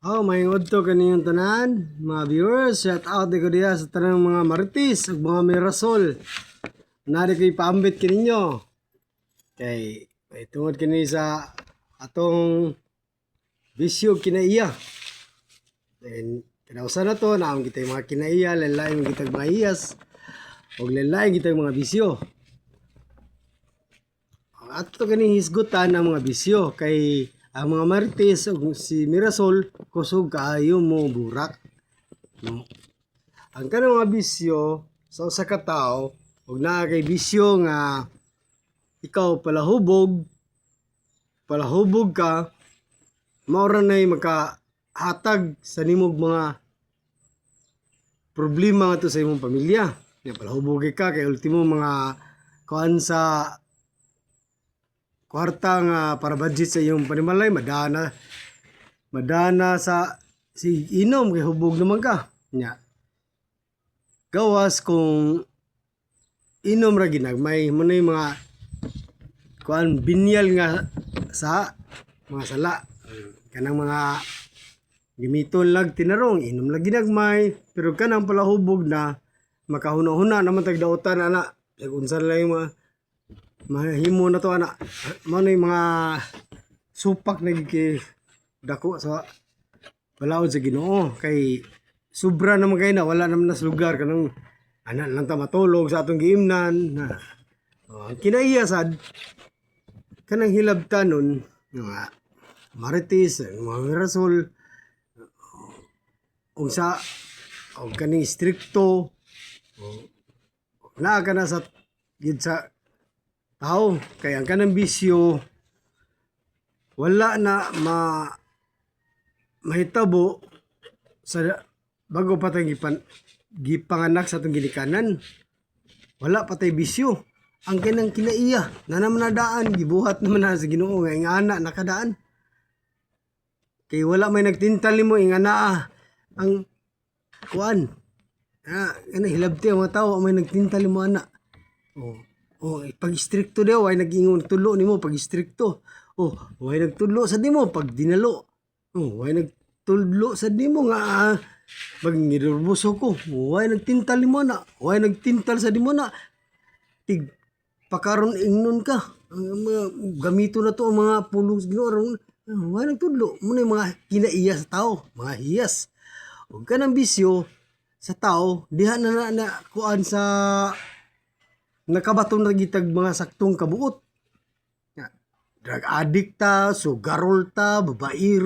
May to kaniyong tanan, mga viewers. Shout out ko diya sa tanang mga marites ug mga mirasol. Nari kay paambit kaninyo. Kay may tungod kini sa atong bisyo kinaiya. Then kinausa na to, naam kita mga kinaiya, lalay kita mga iyas, ug lalay kita mga bisyo. Ato kani hisgutan ang mga bisyo kay ang mga marites ug si Mirasol kusog kaayo mo burak. No? Ang kanang mga bisyo sa usa ka tawo ug naa kay bisyo nga ikaw palahubog ka mao ra nay makahatag sa nimog mga problema nga to sa imong pamilya. Nga palahubog ka kay ultimo mga kuan sa kwarta nga para budget sa iyong panimalay, madana sa si inom kay hubog naman ka nya. Gawas kung inom ra ginagmay mo na mga kuan binyal nga sa mga sala kanang mga gimiton lag tinarong inom lag ginagmay, pero kanang pala hubog na makahuna-huna naman tagdautan ana ug unsa lang mga mahimo na to ana mo na mga supak na dako sa balaod sa Ginoo kay sobra naman kay na wala naman nas lugar kanang ana lang ta matulog sa atong giimnan na kinaiya sad kanang hilabtanon nga marites mga Mirasol ug sa og kaning strikto naa ka na sa gid sa tao kay ang kanang bisyo wala na mahitabo sa bago pa tayo gipanganak sa atong ginikanan. Wala pa tayo bisyo. Ang kanang kinaiya na naman nadaan gibuhat naman na sa Ginoo nga ingana nakadaan. Kay wala may nagtintal nimo ingana ang kuan. Ana hilabti ang mga tawo may nagtintal nimo ana. Pag istrikto daw, ay nag-ingon tulo nimo pag istrikto. Way nagtudlo sa nimo pag dinalo. Way nagtudlo sa nimo nga pag nirurbuso ko. Way nagtintal nimo na. Way nagtintal sa nimo na. Tig pakaron ingnon ka. Gamito na to ang mga pulong sa Ginoo. Way nagtudlo. Muna yung mga kinaiya sa tao, mga hiyas. Huwag ka ng bisyo sa tao, diha na kuan sa nakabaton na gitag mga saktong kabuot. Drug addict ta, sugarol ta, babaero.